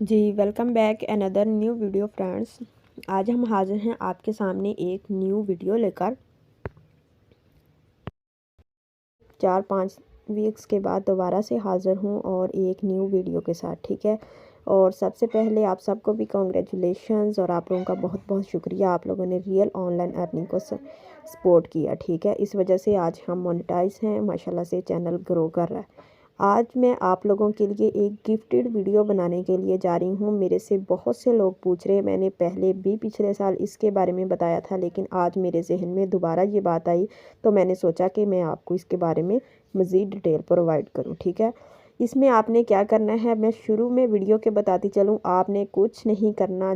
जी welcome back another new video friends. आज हम हाजिर हैं आपके सामने एक न्यू वीडियो लेकर। 4-5 वीक्स के बाद दोबारा से हाज़िर हूँ और एक न्यू वीडियो के साथ, ठीक है। और सबसे पहले आप सबको भी कॉन्ग्रेचुलेशंस और आप लोगों का बहुत बहुत शुक्रिया। आप लोगों ने रियल ऑनलाइन अर्निंग को सपोर्ट किया, ठीक है। इस वजह से आज हम मोनेटाइज हैं, माशाल्लाह से चैनल ग्रो कर रहा है। आज मैं आप लोगों के लिए एक गिफ्टेड वीडियो बनाने के लिए जा रही हूँ। मेरे से बहुत से लोग पूछ रहे हैं, मैंने पहले भी पिछले साल इसके बारे में बताया था, लेकिन आज मेरे जहन में दोबारा ये बात आई तो मैंने सोचा कि मैं आपको इसके बारे में मज़ीद डिटेल प्रोवाइड करूँ, ठीक है। इसमें आपने क्या करना है, मैं शुरू में वीडियो के बताती चलूँ। आपने कुछ नहीं करना,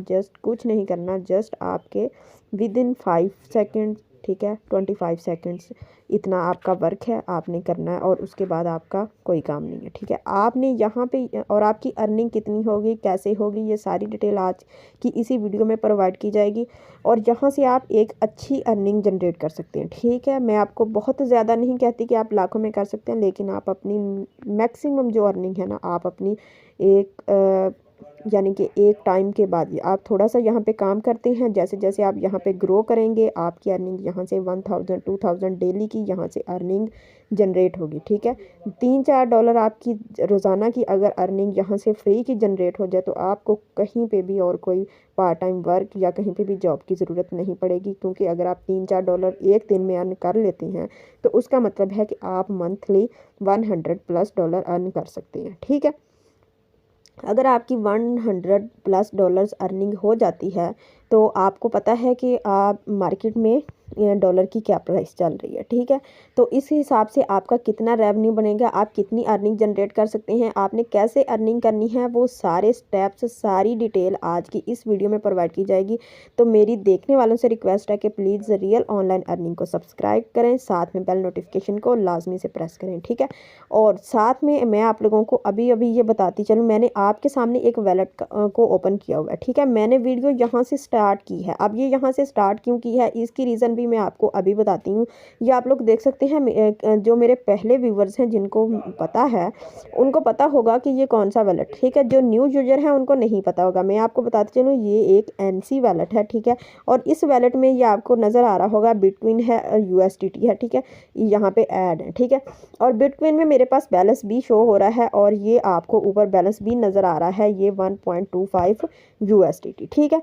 जस्ट आपके विद इन 5 सेकेंड, ठीक है, 25 सेकेंड्स इतना आपका वर्क है, आपने करना है और उसके बाद आपका कोई काम नहीं है, ठीक है। आपने यहाँ पे और आपकी अर्निंग कितनी होगी, कैसे होगी, ये सारी डिटेल आज की इसी वीडियो में प्रोवाइड की जाएगी और यहाँ से आप एक अच्छी अर्निंग जनरेट कर सकते हैं, ठीक है। मैं आपको बहुत ज़्यादा नहीं कहती कि आप लाखों में कर सकते हैं, लेकिन आप अपनी मैक्सिमम जो अर्निंग है ना, आप अपनी एक यानी कि एक टाइम के बाद आप थोड़ा सा यहाँ पे काम करते हैं, जैसे जैसे आप यहाँ पे ग्रो करेंगे आपकी अर्निंग यहाँ से 1000-2000 डेली की यहाँ से अर्निंग जनरेट होगी, ठीक है। $3-4 आपकी रोज़ाना की अगर अर्निंग यहाँ से फ्री की जनरेट हो जाए तो आपको कहीं पे भी और कोई पार्ट टाइम वर्क या कहीं पे भी जॉब की ज़रूरत नहीं पड़ेगी, क्योंकि अगर आप $3-4 एक दिन में अर्न कर लेते हैं तो उसका मतलब है कि आप मंथली $100+ अर्न कर सकते हैं, ठीक है। अगर आपकी $100+ अर्निंग हो जाती है तो आपको पता है कि आप मार्केट में डॉलर की क्या प्राइस चल रही है, ठीक है। तो इस हिसाब से आपका कितना रेवेन्यू बनेगा, आप कितनी अर्निंग जनरेट कर सकते हैं, आपने कैसे अर्निंग करनी है, वो सारे स्टेप्स, सारी डिटेल आज की इस वीडियो में प्रोवाइड की जाएगी। तो मेरी देखने वालों से रिक्वेस्ट है कि प्लीज़ रियल ऑनलाइन अर्निंग को सब्सक्राइब करें, साथ में बेल नोटिफिकेशन को लाजमी से प्रेस करें, ठीक है। और साथ में मैं आप लोगों को अभी अभी ये बताती चलूँ, मैंने आपके सामने एक वैलेट को ओपन किया हुआ है, ठीक है। मैंने वीडियो यहाँ से स्टार्ट की है। अब ये यहाँ से स्टार्ट क्यों की है, इसकी रीज़न भी मैं आपको अभी बताती हूँ। ये आप लोग देख सकते हैं, जो मेरे पहले व्यूवर्स हैं जिनको पता है उनको पता होगा कि ये कौन सा वैलेट, ठीक है। जो न्यू यूजर है उनको नहीं पता होगा। मैं आपको बताती चलूँ, ये एक NC वैलेट है, ठीक है। और इस वैलेट में ये आपको नज़र आ रहा होगा बिटकॉइन है, USDT है, ठीक है। यहाँ पे ऐड है, ठीक है। और बिटकॉइन में मेरे पास बैलेंस भी शो हो रहा है और ये आपको ऊपर बैलेंस भी नज़र आ रहा है, ये 1.25 USDT, ठीक है।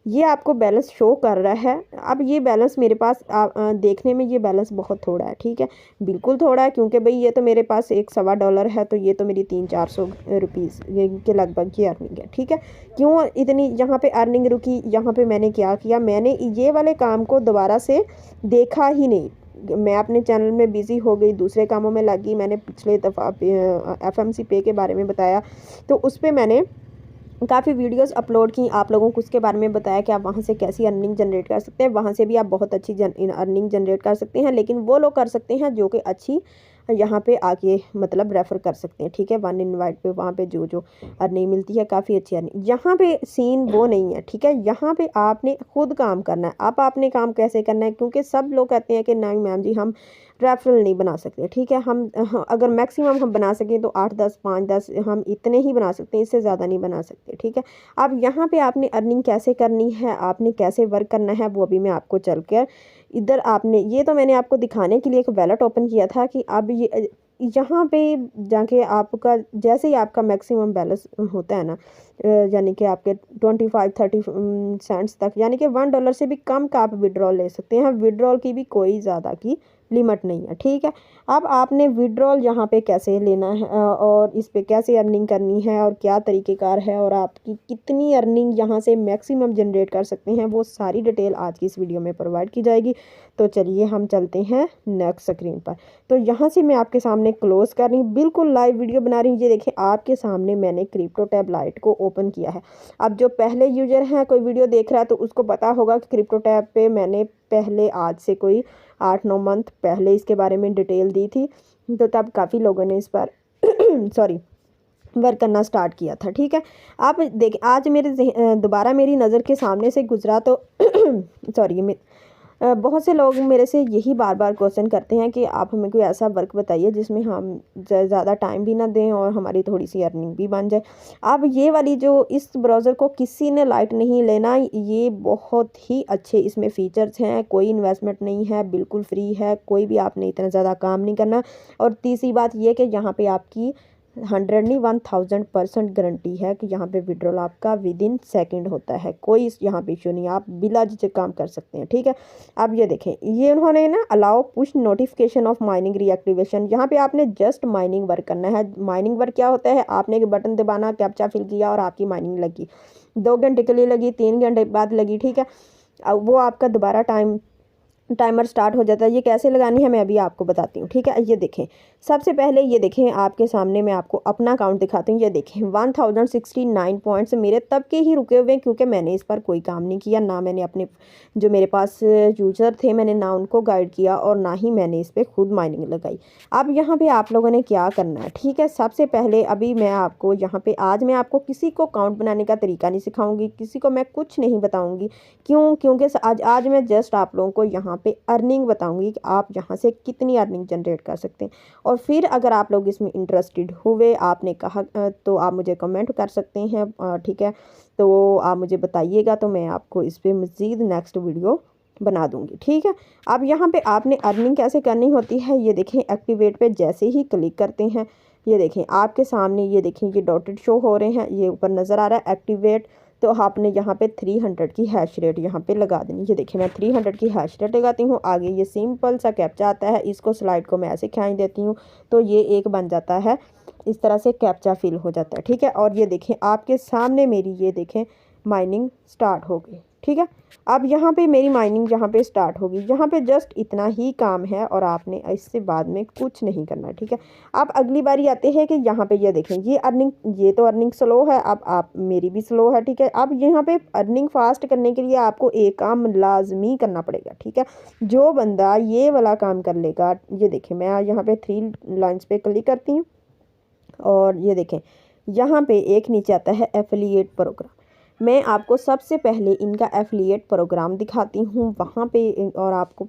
ये आपको बैलेंस शो कर रहा है। अब ये बैलेंस मेरे पास देखने में ये बैलेंस बहुत थोड़ा है, ठीक है, बिल्कुल थोड़ा है, क्योंकि भाई ये तो मेरे पास $1.25 है, तो ये तो मेरी 300-400 रुपीज़ के लगभग की अर्निंग है, ठीक है। क्यों इतनी यहाँ पे अर्निंग रुकी, यहाँ पे मैंने क्या किया, मैंने ये वाले काम को दोबारा से देखा ही नहीं। मैं अपने चैनल में बिज़ी हो गई, दूसरे कामों में लगी। मैंने पिछले दफ़ा FMC पे के बारे में बताया, तो उस पर मैंने काफ़ी वीडियोस अपलोड की, आप लोगों को उसके बारे में बताया कि आप वहाँ से कैसी अर्निंग जनरेट कर सकते हैं। वहाँ से भी आप बहुत अच्छी अर्निंग जनरेट कर सकते हैं, लेकिन वो लोग कर सकते हैं जो कि अच्छी यहाँ पे आके मतलब रेफ़र कर सकते हैं, ठीक है। वन इनवाइट पे वहाँ पे जो जो अर्निंग मिलती है, काफ़ी अच्छी अर्निंग। यहाँ पे सीन वो नहीं है, ठीक है। यहाँ पे आपने खुद काम करना है। अब आपने काम कैसे करना है, क्योंकि सब लोग कहते हैं कि नहीं मैम जी हम रेफरल नहीं बना सकते, ठीक है। हम अगर मैक्सिमम हम बना सकें तो 8-10, 5-10 हम इतने ही बना सकते हैं, इससे ज़्यादा नहीं बना सकते, ठीक है। अब यहाँ पे आपने अर्निंग कैसे करनी है, आपने कैसे वर्क करना है, वो अभी मैं आपको चल कर इधर आपने ये तो मैंने आपको दिखाने के लिए एक वैलेट ओपन किया था कि अब ये यहाँ पे जाके आपका जैसे ही आपका मैक्सिमम बैलेंस होता है ना, यानी कि आपके 25-30 सेंट्स तक, यानी कि $1 से भी कम का आप विड्रॉल ले सकते हैं। विड्रॉल की भी कोई ज़्यादा की लिमिट नहीं है, ठीक है। अब आपने विड्रॉल यहाँ पे कैसे लेना है और इस पे कैसे अर्निंग करनी है और क्या तरीक़ेकार है और आपकी कितनी अर्निंग यहाँ से मैक्सिमम जनरेट कर सकते हैं, वो सारी डिटेल आज की इस वीडियो में प्रोवाइड की जाएगी। तो चलिए हम चलते हैं नेक्स्ट स्क्रीन पर। तो यहाँ से मैं आपके सामने क्लोज़ कर रही हूँ, बिल्कुल लाइव वीडियो बना रही हूँ। ये देखिए आपके सामने मैंने क्रिप्टो टैब लाइट को ओपन किया है। अब जो पहले यूजर हैं, कोई वीडियो देख रहा है तो उसको पता होगा कि क्रिप्टो टैब पे मैंने पहले आज से कोई 8-9 मंथ पहले इसके बारे में डिटेल दी थी, तो तब काफ़ी लोगों ने इस पर सॉरी वर्क करना स्टार्ट किया था, ठीक है। आप देखें आज मेरे दोबारा मेरी नज़र के सामने से गुजरा तो सॉरी बहुत से लोग मेरे से यही बार बार क्वेश्चन करते हैं कि आप हमें कोई ऐसा वर्क बताइए जिसमें हम ज़्यादा टाइम भी ना दें और हमारी थोड़ी सी अर्निंग भी बन जाए। अब ये वाली जो इस ब्राउज़र को किसी ने लाइट नहीं लेना, ये बहुत ही अच्छे इसमें फ़ीचर्स हैं, कोई इन्वेस्टमेंट नहीं है, बिल्कुल फ्री है, कोई भी आपने इतना ज़्यादा काम नहीं करना। और तीसरी बात ये कि यहाँ पे आपकी 100 नहीं 1000% गारंटी है कि यहाँ पे विड्रॉल आपका विद इन सेकेंड होता है, कोई यहाँ पे इशू नहीं, आप बिला झिझक काम कर सकते हैं, ठीक है। अब ये देखें, ये उन्होंने ना allow push notification of mining reactivation, यहाँ पे आपने जस्ट माइनिंग वर्क करना है। माइनिंग वर्क क्या होता है, आपने एक बटन दबाना, कैप्चा फिल किया और आपकी माइनिंग लगी, 2 घंटे के लिए लगी, 3 घंटे बाद लगी, ठीक है। अब वो आपका दोबारा टाइमर स्टार्ट हो जाता है। ये कैसे लगानी है मैं अभी आपको बताती हूँ, ठीक है। ये देखें, सबसे पहले ये देखें, आपके सामने मैं आपको अपना अकाउंट दिखाती हूँ। ये देखें 1069 पॉइंट्स मेरे तब के ही रुके हुए हैं, क्योंकि मैंने इस पर कोई काम नहीं किया, ना मैंने अपने जो मेरे पास यूज़र थे मैंने ना उनको गाइड किया और ना ही मैंने इस पर खुद माइनिंग लगाई। अब यहाँ पे आप लोगों ने क्या करना है, ठीक है। सबसे पहले अभी मैं आपको यहाँ पे आज मैं आपको किसी को अकाउंट बनाने का तरीका नहीं सिखाऊंगी, किसी को मैं कुछ नहीं बताऊंगी। क्यों? क्योंकि आज मैं जस्ट आप लोगों को यहाँ पे अर्निंग बताऊंगी कि आप यहाँ से कितनी अर्निंग जनरेट कर सकते हैं। और फिर अगर आप लोग इसमें इंटरेस्टेड हुए, आपने कहा तो आप मुझे कमेंट कर सकते हैं, ठीक है। तो आप मुझे बताइएगा तो मैं आपको इस पर मज़ीद नेक्स्ट वीडियो बना दूंगी, ठीक है। अब यहाँ पे आपने अर्निंग कैसे करनी होती है, ये देखें, एक्टिवेट पे जैसे ही क्लिक करते हैं, ये देखें आपके सामने, ये देखें ये डॉटेड शो हो रहे हैं, ये ऊपर नज़र आ रहा है एक्टिवेट। तो आपने यहाँ पे 300 की हैश रेट यहाँ पे लगा देनी। ये देखिए मैं 300 की हैश रेट लगाती हूँ। आगे ये सिंपल सा कैप्चा आता है, इसको स्लाइड को मैं ऐसे खींच देती हूँ तो ये एक बन जाता है, इस तरह से कैप्चा फिल हो जाता है, ठीक है। और ये देखें आपके सामने मेरी ये देखें माइनिंग स्टार्ट हो गई, ठीक है। अब यहाँ पे मेरी माइनिंग यहाँ पे स्टार्ट होगी, यहाँ पे जस्ट इतना ही काम है और आपने इससे बाद में कुछ नहीं करना, ठीक है। अब अगली बारी आते हैं कि यहाँ पे ये देखें, ये अर्निंग, ये तो अर्निंग स्लो है, अब आप मेरी भी स्लो है, ठीक है। अब यहाँ पे अर्निंग फास्ट करने के लिए आपको एक काम लाजमी करना पड़ेगा, ठीक है। जो बंदा ये वाला काम कर लेगा, ये देखें मैं यहाँ पे 3 लाइन्स पे क्लिक करती हूँ और ये देखें यहाँ पे एक नीचे आता है एफिलिएट प्रोग्राम। मैं आपको सबसे पहले इनका एफिलिएट प्रोग्राम दिखाती हूँ वहाँ पे, और आपको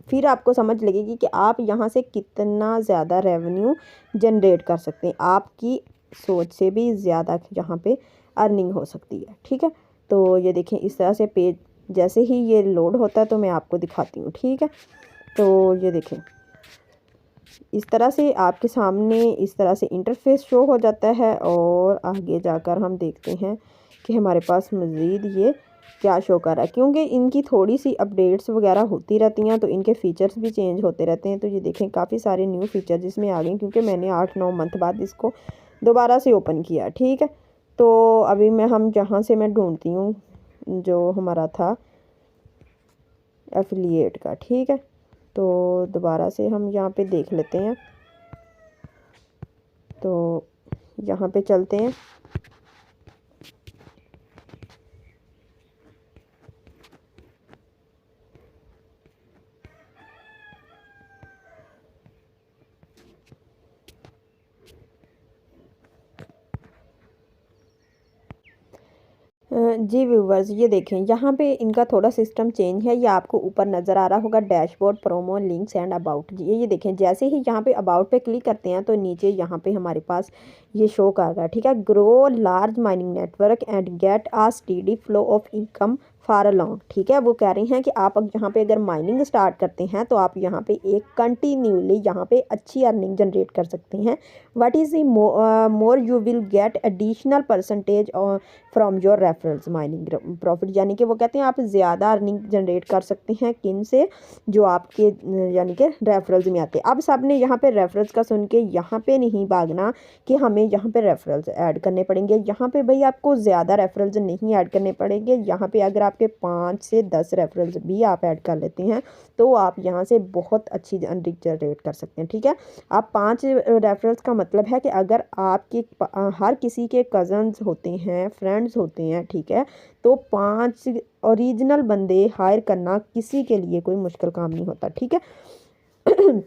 फिर आपको समझ लगेगी कि आप यहाँ से कितना ज़्यादा रेवेन्यू जनरेट कर सकते हैं। आपकी सोच से भी ज़्यादा यहाँ पे अर्निंग हो सकती है, ठीक है। तो ये देखें इस तरह से पेज जैसे ही ये लोड होता है तो मैं आपको दिखाती हूँ, ठीक है। तो ये देखें इस तरह से आपके सामने इस तरह से इंटरफेस शो हो जाता है और आगे जाकर हम देखते हैं कि हमारे पास मज़ीद ये क्या शो कर रहा है, क्योंकि इनकी थोड़ी सी अपडेट्स वगैरह होती रहती हैं तो इनके फ़ीचर्स भी चेंज होते रहते हैं। तो ये देखें काफ़ी सारे न्यू फीचर्स इसमें आ गए, क्योंकि मैंने 8-9 मंथ बाद इसको दोबारा से ओपन किया, ठीक है। तो अभी हम जहाँ से मैं ढूंढती हूँ जो हमारा था एफिलिएट का, ठीक है। तो दोबारा से हम यहाँ पे देख लेते हैं, तो यहाँ पे चलते हैं। जी व्यूवर्स, ये देखें यहाँ पे इनका थोड़ा सिस्टम चेंज है। ये आपको ऊपर नज़र आ रहा होगा dashboard, promo, links and about. ये देखें जैसे ही यहाँ पे अबाउट पे क्लिक करते हैं तो नीचे यहाँ पे हमारे पास ये शो कर रहा है, ठीक है। Grow large mining network and get a steady flow of income for a long, ठीक है। वो कह रही हैं कि आप यहाँ पे अगर माइनिंग स्टार्ट करते हैं तो आप यहाँ पे एक कंटिन्यूली यहाँ पे अच्छी अर्निंग जनरेट कर सकते हैं। What is the more you will get additional percentage from your referrals mining profit, यानी कि वो कहते हैं आप ज़्यादा अर्निंग जनरेट कर सकते हैं किन से, जो आपके यानी कि रेफरल्स में आते हैं। अब सब ने यहाँ पे रेफरल्स का सुन के यहाँ पे नहीं भागना कि हमें यहाँ पे रेफरल्स ऐड करने पड़ेंगे। यहाँ पे भाई आपको ज़्यादा रेफरल्स नहीं ऐड करने पड़ेंगे। यहाँ पे अगर आपके 5 से 10 रेफरल्स भी आप ऐड कर लेते हैं तो आप यहाँ से बहुत अच्छी अर्निंग जनरेट कर सकते हैं, ठीक है। आप 5 रेफरल्स का मतलब है कि अगर आपके हर किसी के कज़न्स होते हैं, फ्रेंड्स होते हैं, ठीक है, तो 5 ओरिजिनल बंदे हायर करना किसी के लिए कोई मुश्किल काम नहीं होता, ठीक है।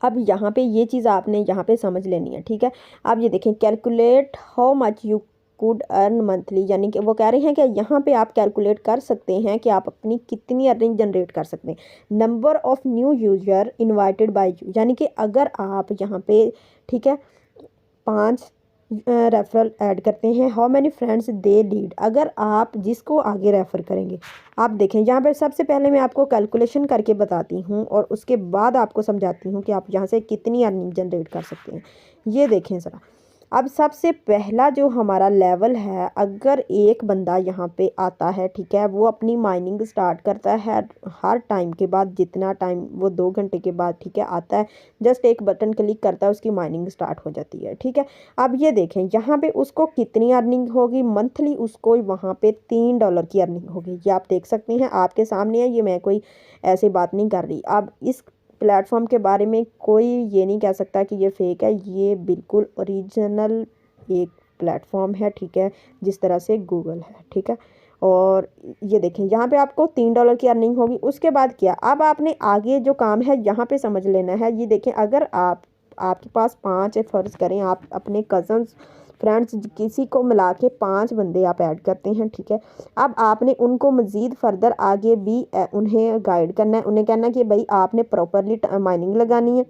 अब यहाँ पे ये चीज़ आपने यहाँ पे समझ लेनी है, ठीक है। अब ये देखें calculate how much you could earn monthly, यानी कि वो कह रहे हैं कि यहाँ पे आप कैलकुलेट कर सकते हैं कि आप अपनी कितनी अर्निंग जनरेट कर सकते हैं। Number of new user invited bye you, यानी कि अगर आप यहाँ पे ठीक है 5 रेफरल ऐड करते हैं, how many friends they lead, अगर आप जिसको आगे रेफ़र करेंगे। आप देखें यहाँ पे सबसे पहले मैं आपको कैलकुलेशन करके बताती हूँ और उसके बाद आपको समझाती हूँ कि आप यहाँ से कितनी अर्निंग जनरेट कर सकते हैं। ये देखें ज़रा, अब सबसे पहला जो हमारा लेवल है, अगर एक बंदा यहाँ पे आता है ठीक है, वो अपनी माइनिंग स्टार्ट करता है हर टाइम के बाद, जितना टाइम वो 2 घंटे के बाद ठीक है आता है, जस्ट एक बटन क्लिक करता है, उसकी माइनिंग स्टार्ट हो जाती है ठीक है। अब ये देखें यहाँ पे उसको कितनी अर्निंग होगी मंथली, उसको वहाँ पे $3 की अर्निंग होगी। ये आप देख सकते हैं, आपके सामने है, ये मैं कोई ऐसी बात नहीं कर रही। अब इस प्लेटफॉर्म के बारे में कोई ये नहीं कह सकता कि ये फेक है, ये बिल्कुल ओरिजिनल एक प्लेटफॉर्म है ठीक है, जिस तरह से गूगल है ठीक है। और ये देखें यहाँ पे आपको $3 की अर्निंग होगी। उसके बाद क्या, अब आपने आगे जो काम है यहाँ पे समझ लेना है। ये देखें, अगर आपके पास 5 फ़र्ज़ करें, आप अपने कज़न्स फ्रेंड्स किसी को मिला के 5 बंदे आप ऐड करते हैं ठीक है। अब आपने उनको मज़ीद फर्दर आगे भी उन्हें गाइड करना है, उन्हें कहना है कि भाई आपने प्रॉपरली माइनिंग लगानी है।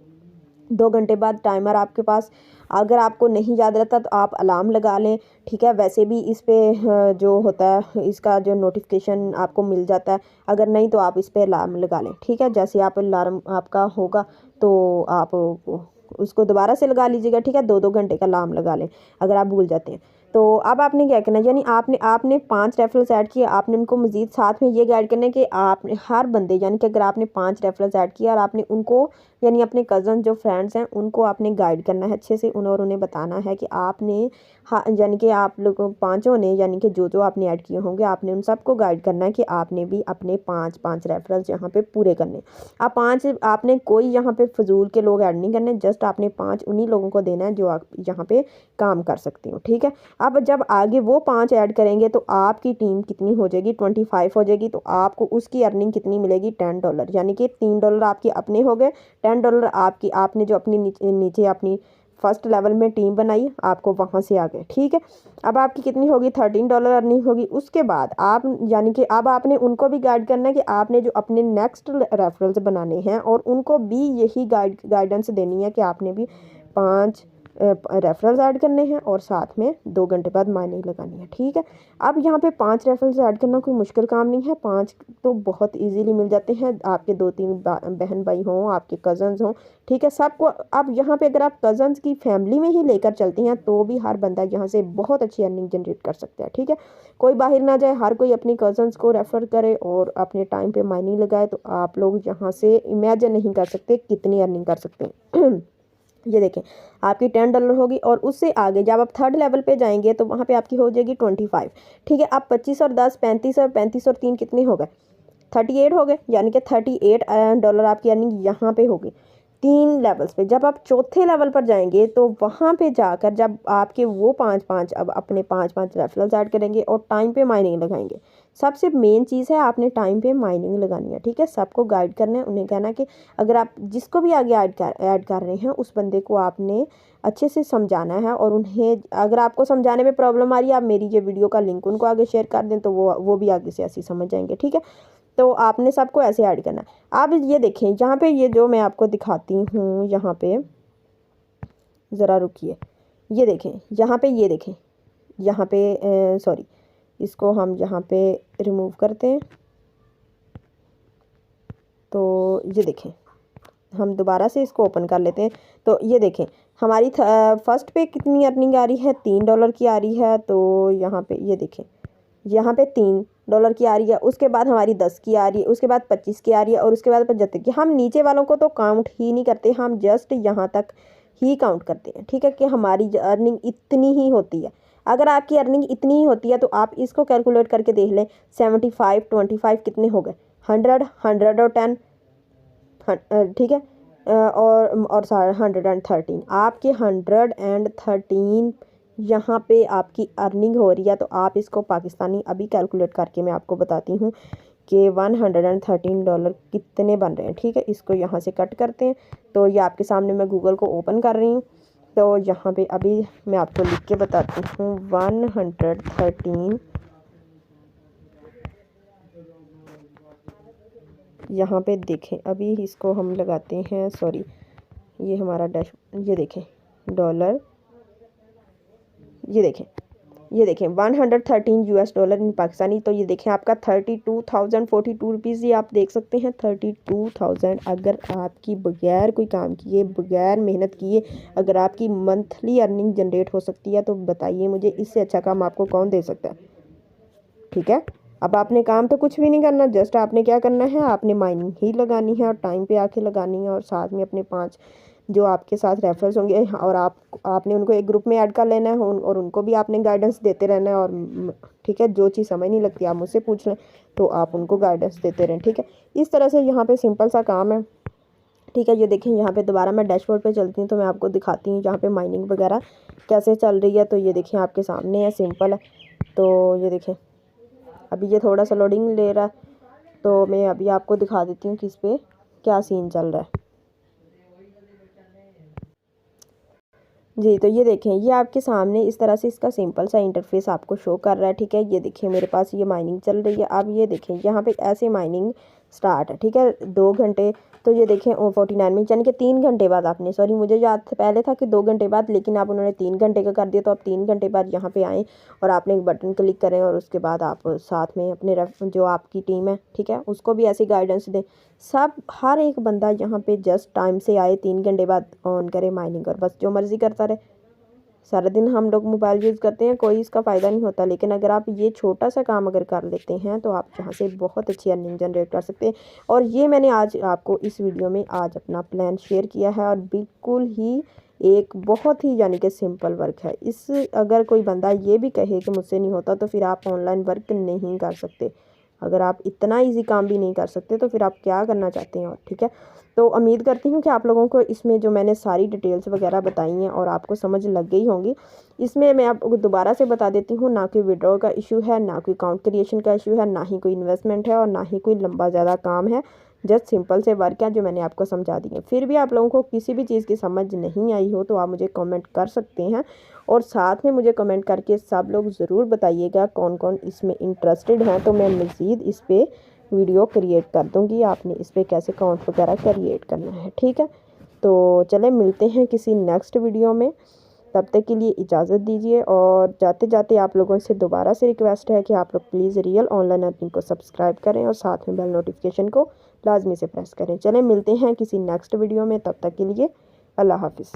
2 घंटे बाद टाइमर आपके पास, अगर आपको नहीं याद रहता तो आप अलार्म लगा लें ठीक है। वैसे भी इस पे जो होता है इसका जो नोटिफिकेशन आपको मिल जाता है, अगर नहीं तो आप इस पे अलार्म लगा लें ठीक है। जैसे आप अलार्म आपका होगा तो आप उसको दोबारा से लगा लीजिएगा ठीक है। 2-2 घंटे का अलार्म लगा लें अगर आप भूल जाते हैं। तो अब आपने क्या करना है, यानी आपने 5 रेफरल्स ऐड किए, आपने उनको मज़ीद साथ में ये गाइड करना है कि आपने हर बंदे, यानी कि अगर आपने 5 रेफरल्स ऐड किया और आपने उनको, यानी अपने कज़न जो फ्रेंड्स हैं उनको आपने गाइड करना है अच्छे से, और उन्हें बताना है कि आपने हाँ, यानी कि आप लोगों पाँचों ने, यानी कि जो आपने ऐड किए होंगे, आपने उन सबको गाइड करना है कि आपने भी अपने 5-5 रेफरल्स यहाँ पे पूरे करने। आप 5 आपने कोई यहाँ पे फजूल के लोग ऐड नहीं करने, जस्ट आपने 5 उन्हीं लोगों को देना है जो आप यहाँ पे काम कर सकते हो ठीक है। अब जब आगे वो 5 ऐड करेंगे तो आपकी टीम कितनी हो जाएगी, 25 हो जाएगी। तो आपको उसकी अर्निंग कितनी मिलेगी, $10, यानी कि $3 आपके अपने हो गए, $10 आपकी, आपने जो अपनी नीचे अपनी फर्स्ट लेवल में टीम बनाई, आपको वहाँ से आ गए ठीक है। अब आपकी कितनी होगी, $13 अर्निंग होगी। उसके बाद आप, यानी कि अब आपने उनको भी गाइड करना है कि आपने जो अपने नेक्स्ट रेफरल्स बनाने हैं और उनको भी यही गाइडेंस देनी है कि आपने भी 5 रेफरल्स ऐड करने हैं और साथ में 2 घंटे बाद माइनिंग लगानी है ठीक है। अब यहाँ पे 5 रेफरल्स ऐड करना कोई मुश्किल काम नहीं है, 5 तो बहुत इजीली मिल जाते हैं। आपके 2-3 बहन भाई हों, आपके कज़न्स हों ठीक है, सबको। अब यहाँ पे अगर आप कज़न्स की फैमिली में ही लेकर चलती हैं तो भी हर बंदा यहाँ से बहुत अच्छी अर्निंग जनरेट कर सकता है ठीक है। कोई बाहर ना जाए, हर कोई अपनी कज़न्स को रेफ़र करे और अपने टाइम पे माइनिंग लगाए, तो आप लोग यहाँ से इमेजिन नहीं कर सकते कितनी अर्निंग कर सकते हैं। ये देखें, आपकी $10 होगी और उससे आगे जब आप 3rd लेवल पे जाएंगे तो वहाँ पे आपकी हो जाएगी 25 ठीक है। अब 25 और 10 35 और 35 और 3 कितने हो गए, 38 हो गए, यानी कि $38 आपकी अर्निंग यहाँ पे होगी 3 लेवल्स पे। जब आप चौथे लेवल पर जाएंगे तो वहाँ पे जाकर जब आपके वो 5-5 अब अपने 5-5 रेफरल्स ऐड करेंगे और टाइम पे माइनिंग लगाएंगे। सबसे मेन चीज़ है आपने टाइम पे माइनिंग लगानी है ठीक है। सबको गाइड करना है, उन्हें कहना कि अगर आप जिसको भी आगे ऐड कर रहे हैं उस बंदे को आपने अच्छे से समझाना है, और उन्हें अगर आपको समझाने में प्रॉब्लम आ रही है, आप मेरी ये वीडियो का लिंक उनको आगे शेयर कर दें तो वो भी आगे से ऐसे समझ जाएंगे ठीक है। तो आपने सबको ऐसे ऐड करना है। अब ये देखें यहाँ पे, ये जो मैं आपको दिखाती हूँ यहाँ पे, ज़रा रुकिए, ये देखें यहाँ पे, ये देखें यहाँ पे, सॉरी इसको हम यहाँ पे रिमूव करते हैं। तो ये देखें, हम दोबारा से इसको ओपन कर लेते हैं। तो ये देखें हमारी फर्स्ट पे कितनी अर्निंग आ रही है, $3 की आ रही है। तो यहाँ पे ये देखें, यहाँ पे $3 की आ रही है, उसके बाद हमारी 10 की आ रही है, उसके बाद 25 की आ रही है, और उसके बाद 75 की। हम नीचे वालों को तो काउंट ही नहीं करते, हम जस्ट यहाँ तक ही काउंट करते हैं ठीक है, कि हमारी अर्निंग इतनी ही होती है। अगर आपकी अर्निंग इतनी ही होती है तो आप इसको कैलकुलेट करके देख लें, 75 25 कितने हो गए, 100 110 ठीक है, और 113 आपके 113 यहाँ पे आपकी अर्निंग हो रही है। तो आप इसको पाकिस्तानी अभी कैलकुलेट करके मैं आपको बताती हूँ कि $113 कितने बन रहे हैं ठीक है। इसको यहाँ से कट करते हैं। तो ये आपके सामने मैं गूगल को ओपन कर रही हूँ। तो यहाँ पे अभी मैं आपको लिख के बताती हूँ 113। यहाँ पे देखें, अभी इसको हम लगाते हैं, सॉरी ये हमारा डैश, ये देखें डॉलर, ये देखें 113 US डॉलर इन पाकिस्तानी। तो ये देखें आपका 32,042 रुपीज़, ये आप देख सकते हैं 32,000। अगर आपकी बगैर कोई काम किए, बगैर मेहनत किए, अगर आपकी मंथली अर्निंग जनरेट हो सकती है तो बताइए मुझे, इससे अच्छा काम आपको कौन दे सकता है। ठीक है, अब आपने काम तो कुछ भी नहीं करना, जस्ट आपने क्या करना है, आपने माइनिंग ही लगानी है और टाइम पे आके लगानी है, और साथ में अपने 5 जो आपके साथ रेफरल्स होंगे और आपने उनको एक ग्रुप में ऐड कर लेना है और उनको भी आपने गाइडेंस देते रहना है। और ठीक है, जो चीज़ समझ नहीं लगती आप मुझसे पूछ लें, तो आप उनको गाइडेंस देते रहें। ठीक है, इस तरह से यहाँ पे सिंपल सा काम है। ठीक है, ये देखें यहाँ पे दोबारा मैं डैशबोर्ड पे चलती हूँ तो मैं आपको दिखाती हूँ जहाँ पे माइनिंग वगैरह कैसे चल रही है। तो ये देखें आपके सामने है, सिंपल है। तो ये देखें अभी ये थोड़ा सा लोडिंग ले रहा है, तो मैं अभी आपको दिखा देती हूँ कि इस पर क्या सीन चल रहा है। जी, तो ये देखें, ये आपके सामने इस तरह से इसका सिंपल सा इंटरफेस आपको शो कर रहा है। ठीक है, ये देखिए मेरे पास ये माइनिंग चल रही है। अब ये देखें यहाँ पे ऐसे माइनिंग स्टार्ट है। ठीक है, 2 घंटे, तो ये देखें 49 मिनट, यानी कि 3 घंटे बाद आपने, सॉरी मुझे याद पहले था कि 2 घंटे बाद, लेकिन आप उन्होंने 3 घंटे का कर दिया। तो आप 3 घंटे बाद यहाँ पे आएँ और आपने एक बटन क्लिक करें और उसके बाद आप साथ में अपने जो आपकी टीम है, ठीक है, उसको भी ऐसी गाइडेंस दें। सब हर एक बंदा यहाँ पे जस्ट टाइम से आए, 3 घंटे बाद ऑन करे माइनिंग और बस जो मर्ज़ी करता रहे। सारा दिन हम लोग मोबाइल यूज़ करते हैं, कोई इसका फ़ायदा नहीं होता, लेकिन अगर आप ये छोटा सा काम अगर कर लेते हैं तो आप यहाँ से बहुत अच्छी अर्निंग जनरेट कर सकते हैं। और ये मैंने आज आपको इस वीडियो में आज अपना प्लान शेयर किया है, और बिल्कुल ही एक बहुत ही यानी कि सिंपल वर्क है। इस अगर कोई बंदा ये भी कहे कि मुझसे नहीं होता, तो फिर आप ऑनलाइन वर्क नहीं कर सकते। अगर आप इतना इजी काम भी नहीं कर सकते तो फिर आप क्या करना चाहते हैं। और ठीक है, तो उम्मीद करती हूँ कि आप लोगों को इसमें जो मैंने सारी डिटेल्स वगैरह बताई हैं और आपको समझ लग गई होंगी। इसमें मैं आपको दोबारा से बता देती हूँ, ना कोई विड्रॉ का इशू है, ना कोई अकाउंट क्रिएशन का इशू है, ना ही कोई इन्वेस्टमेंट है, और ना ही कोई लंबा ज़्यादा काम है। जस्ट सिंपल से वर्क है जो मैंने आपको समझा दी है। फिर भी आप लोगों को किसी भी चीज़ की समझ नहीं आई हो तो आप मुझे कमेंट कर सकते हैं, और साथ में मुझे कमेंट करके सब लोग ज़रूर बताइएगा कौन कौन इसमें इंटरेस्टेड हैं, तो मैं मज़ीद इस पर वीडियो क्रिएट कर दूँगी, आपने इस पर कैसे अकाउंट वगैरह क्रिएट करना है। ठीक है, तो चलें मिलते हैं किसी नेक्स्ट वीडियो में, तब तक के लिए इजाज़त दीजिए। और जाते जाते आप लोगों से दोबारा से रिक्वेस्ट है कि आप लोग प्लीज़ रियल ऑनलाइन अर्निंग को सब्सक्राइब करें और साथ में बेल नोटिफिकेशन को लाजमी से प्रेस करें। चलें मिलते हैं किसी नेक्स्ट वीडियो में, तब तक के लिए अल्लाह हाफिज़।